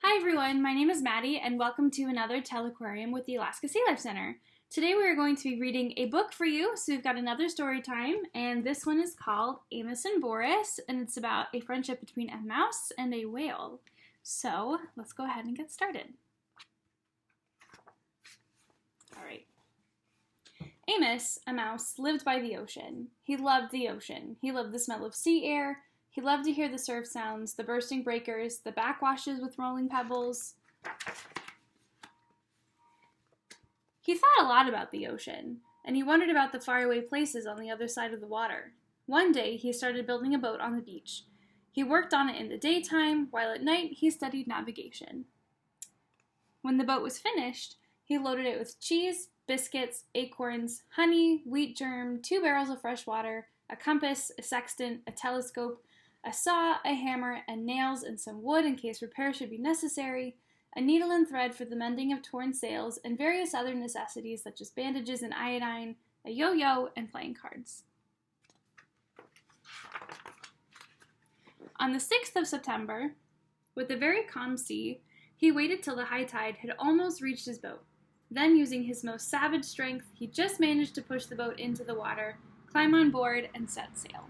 Hi everyone, my name is Maddie and welcome to another Telequarium with the Alaska Sea Life Center. Today we are going to be reading a book for you, so we've got another story time, and this one is called Amos and Boris, and it's about a friendship between a mouse and a whale. So let's go ahead and get started. Alright. Amos, a mouse, lived by the ocean. He loved the ocean. He loved the smell of sea air. He loved to hear the surf sounds, the bursting breakers, the backwashes with rolling pebbles. He thought a lot about the ocean, and he wondered about the faraway places on the other side of the water. One day, he started building a boat on the beach. He worked on it in the daytime, while at night, he studied navigation. When the boat was finished, he loaded it with cheese, biscuits, acorns, honey, wheat germ, 2 barrels of fresh water, a compass, a sextant, a telescope, a saw, a hammer, and nails, and some wood in case repairs should be necessary, a needle and thread for the mending of torn sails, and various other necessities such as bandages and iodine, a yo-yo, and playing cards. On the 6th of September, with a very calm sea, he waited till the high tide had almost reached his boat. Then, using his most savage strength, he just managed to push the boat into the water, climb on board, and set sail.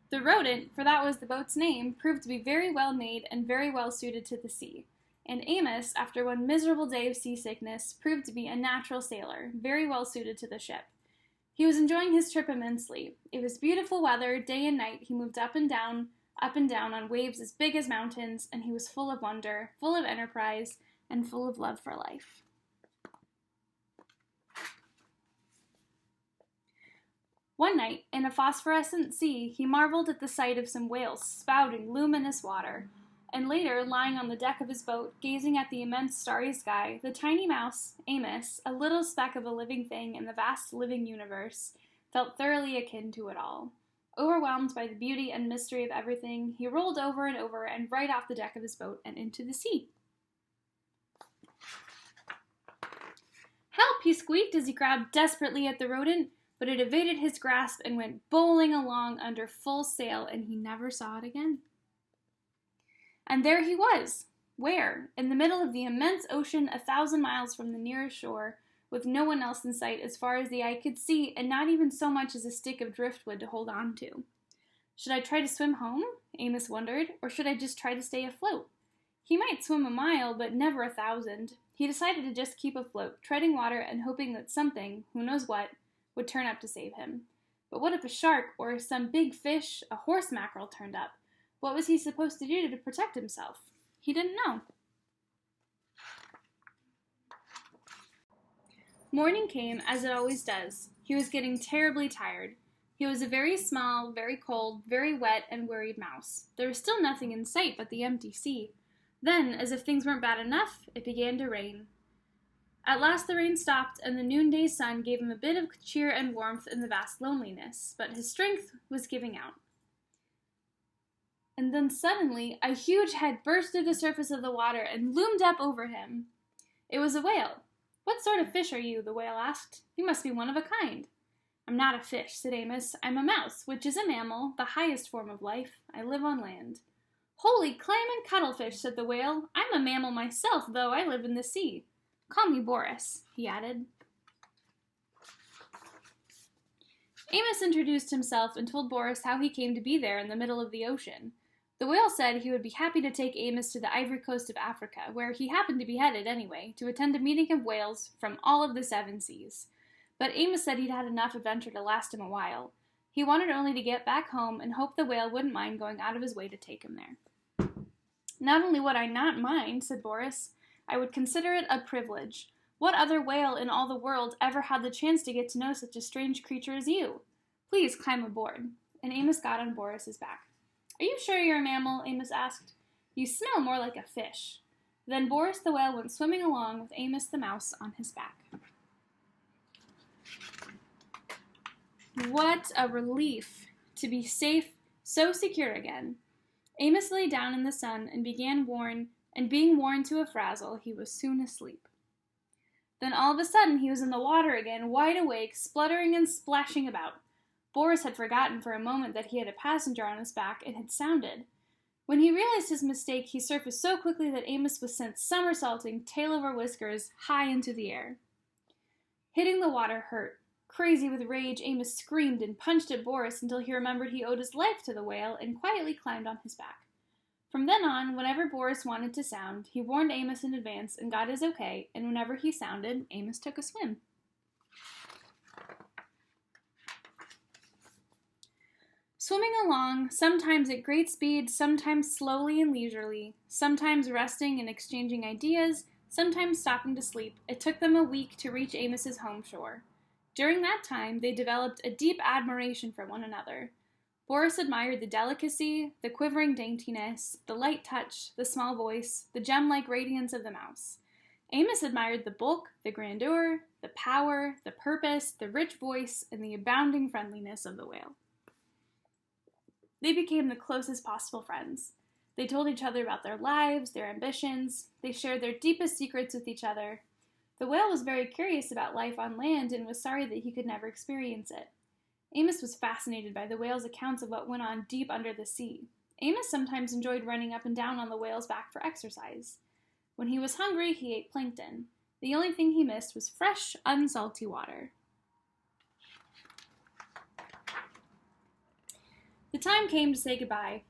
The rodent, for that was the boat's name, proved to be very well made and very well suited to the sea, and Amos, after one miserable day of seasickness, proved to be a natural sailor, very well suited to the ship. He was enjoying his trip immensely. It was beautiful weather, day and night. He moved up and down on waves as big as mountains, and he was full of wonder, full of enterprise, and full of love for life. One night, in a phosphorescent sea, he marveled at the sight of some whales spouting luminous water, and later, lying on the deck of his boat, gazing at the immense starry sky, the tiny mouse, Amos, a little speck of a living thing in the vast living universe, felt thoroughly akin to it all. Overwhelmed by the beauty and mystery of everything, he rolled over and right off the deck of his boat and into the sea. "Help!" he squeaked as he grabbed desperately at the rodent, but it evaded his grasp and went bowling along under full sail, and he never saw it again. And there he was. Where? In the middle of the immense ocean 1,000 miles from the nearest shore, with no one else in sight as far as the eye could see, and not even so much as a stick of driftwood to hold on to. Should I try to swim home? Amos wondered, or should I just try to stay afloat? He might swim a mile, but never 1,000. He decided to just keep afloat, treading water and hoping that something, who knows what, would turn up to save him. But what if a shark or some big fish, a horse mackerel, turned up? What was he supposed to do to protect himself? He didn't know. Morning came, as it always does. He was getting terribly tired. He was a very small, very cold, very wet, and worried mouse. There was still nothing in sight but the empty sea. Then, as if things weren't bad enough, it began to rain. At last the rain stopped, and the noonday sun gave him a bit of cheer and warmth in the vast loneliness, but his strength was giving out. And then suddenly, a huge head burst through the surface of the water and loomed up over him. It was a whale. "What sort of fish are you?" the whale asked. "You must be one of a kind." "I'm not a fish," said Amos. "I'm a mouse, which is a mammal, the highest form of life. I live on land." "Holy clam and cuttlefish," said the whale. "I'm a mammal myself, though I live in the sea. Call me Boris," he added. Amos introduced himself and told Boris how he came to be there in the middle of the ocean. The whale said he would be happy to take Amos to the ivory coast of Africa, where he happened to be headed anyway, to attend a meeting of whales from all of the 7 seas. But Amos said he'd had enough adventure to last him a while. He wanted only to get back home and hoped the whale wouldn't mind going out of his way to take him there. "Not only would I not mind," said Boris, "I would consider it a privilege. What other whale in all the world ever had the chance to get to know such a strange creature as you? Please climb aboard." And Amos got on Boris's back. "Are you sure you're a mammal?" Amos asked. "You smell more like a fish." Then Boris the whale went swimming along with Amos the mouse on his back. What a relief to be safe, so secure again. Amos lay down in the sun and being worn to a frazzle, he was soon asleep. Then all of a sudden he was in the water again, wide awake, spluttering and splashing about. Boris had forgotten for a moment that he had a passenger on his back and had sounded. When he realized his mistake, he surfaced so quickly that Amos was sent somersaulting, tail over whiskers, high into the air. Hitting the water hurt. Crazy with rage, Amos screamed and punched at Boris until he remembered he owed his life to the whale and quietly climbed on his back. From then on, whenever Boris wanted to sound, he warned Amos in advance and got his okay, and whenever he sounded, Amos took a swim. Swimming along, sometimes at great speed, sometimes slowly and leisurely, sometimes resting and exchanging ideas, sometimes stopping to sleep, it took them a week to reach Amos's home shore. During that time, they developed a deep admiration for one another. Boris admired the delicacy, the quivering daintiness, the light touch, the small voice, the gem-like radiance of the mouse. Amos admired the bulk, the grandeur, the power, the purpose, the rich voice, and the abounding friendliness of the whale. They became the closest possible friends. They told each other about their lives, their ambitions. They shared their deepest secrets with each other. The whale was very curious about life on land and was sorry that he could never experience it. Amos was fascinated by the whale's accounts of what went on deep under the sea. Amos sometimes enjoyed running up and down on the whale's back for exercise. When he was hungry, he ate plankton. The only thing he missed was fresh, unsalty water. The time came to say goodbye.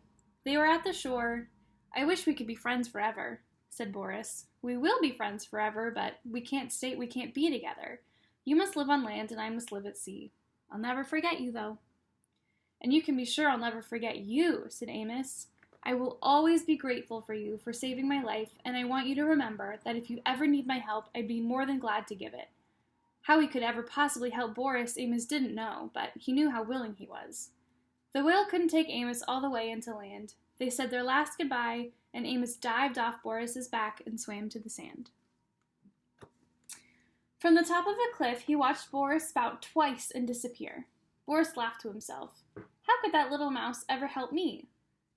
They were at the shore. "I wish we could be friends forever," said Boris. "We will be friends forever, but we can't be together. You must live on land and I must live at sea. I'll never forget you, though." "And you can be sure I'll never forget you," said Amos. "I will always be grateful for you for saving my life, and I want you to remember that if you ever need my help, I'd be more than glad to give it." How he could ever possibly help Boris, Amos didn't know, but he knew how willing he was. The whale couldn't take Amos all the way into land. They said their last goodbye, and Amos dived off Boris's back and swam to the sand. From the top of a cliff, he watched Boris spout twice and disappear. Boris laughed to himself. How could that little mouse ever help me?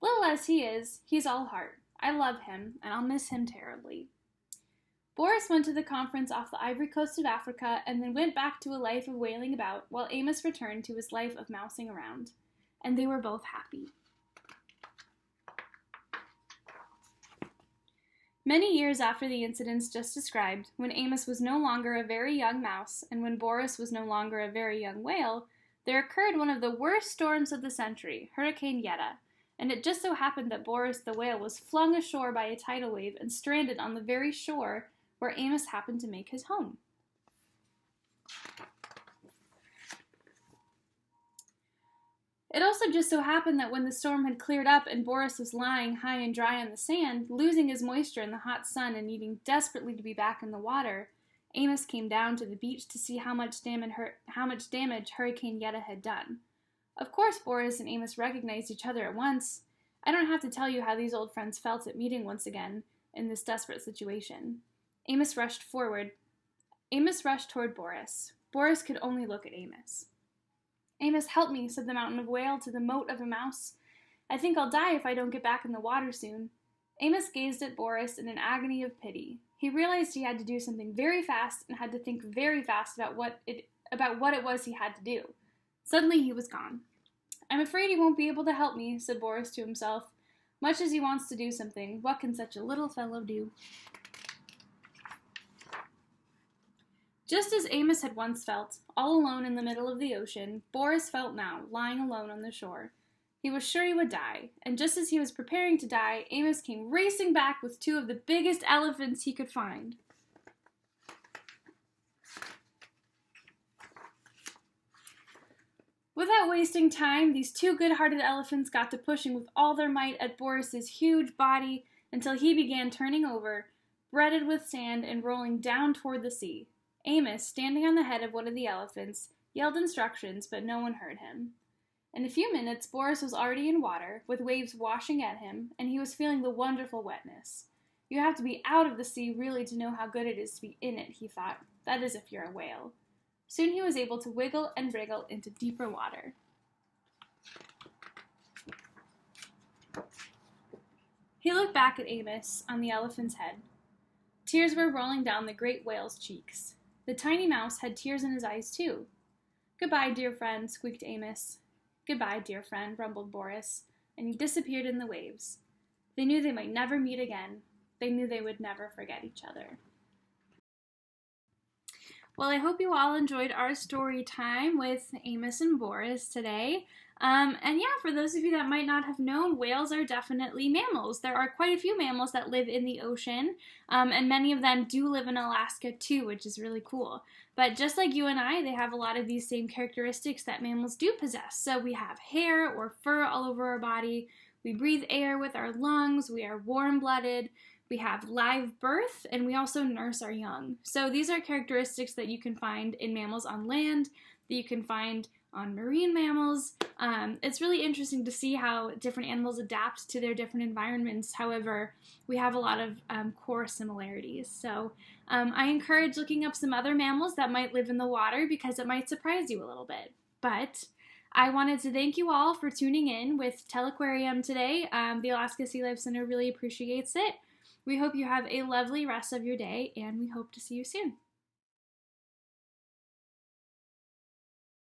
Little as he is, he's all heart. I love him, and I'll miss him terribly. Boris went to the conference off the ivory coast of Africa and then went back to a life of whaling about, while Amos returned to his life of mousing around. And they were both happy. Many years after the incidents just described, when Amos was no longer a very young mouse and when Boris was no longer a very young whale, there occurred one of the worst storms of the century, Hurricane Yetta, and it just so happened that Boris the whale was flung ashore by a tidal wave and stranded on the very shore where Amos happened to make his home. It also just so happened that when the storm had cleared up and Boris was lying high and dry on the sand, losing his moisture in the hot sun and needing desperately to be back in the water, Amos came down to the beach to see how much damage Hurricane Yetta had done. Of course, Boris and Amos recognized each other at once. I don't have to tell you how these old friends felt at meeting once again in this desperate situation. Amos rushed toward Boris. Boris could only look at Amos. "Amos, help me," said the mountain of whale to the mote of a mouse. "I think I'll die if I don't get back in the water soon." Amos gazed at Boris in an agony of pity. He realized he had to do something very fast and had to think very fast about what it was he had to do. Suddenly he was gone. "I'm afraid he won't be able to help me," said Boris to himself. "Much as he wants to do something, what can such a little fellow do?" Just as Amos had once felt, all alone in the middle of the ocean, Boris felt now, lying alone on the shore. He was sure he would die, and just as he was preparing to die, Amos came racing back with two of the biggest elephants he could find. Without wasting time, these two good-hearted elephants got to pushing with all their might at Boris's huge body until he began turning over, breaded with sand and rolling down toward the sea. Amos, standing on the head of one of the elephants, yelled instructions, but no one heard him. In a few minutes, Boris was already in water, with waves washing at him, and he was feeling the wonderful wetness. You have to be out of the sea really to know how good it is to be in it, he thought. That is if you're a whale. Soon he was able to wiggle and wriggle into deeper water. He looked back at Amos on the elephant's head. Tears were rolling down the great whale's cheeks. The tiny mouse had tears in his eyes, too. "Goodbye, dear friend," squeaked Amos. "Goodbye, dear friend," rumbled Boris, and he disappeared in the waves. They knew they might never meet again. They knew they would never forget each other. Well, I hope you all enjoyed our story time with Amos and Boris today. And yeah, for those of you that might not have known, whales are definitely mammals. There are quite a few mammals that live in the ocean, and many of them do live in Alaska too, which is really cool. But just like you and I, they have a lot of these same characteristics that mammals do possess. So we have hair or fur all over our body, we breathe air with our lungs, we are warm-blooded, we have live birth, and we also nurse our young. So these are characteristics that you can find in mammals on land, that you can find on marine mammals. It's really interesting to see how different animals adapt to their different environments. However, we have a lot of core similarities. So I encourage looking up some other mammals that might live in the water because it might surprise you a little bit. But I wanted to thank you all for tuning in with Telequarium today. The Alaska Sea Life Center really appreciates it. We hope you have a lovely rest of your day, and we hope to see you soon.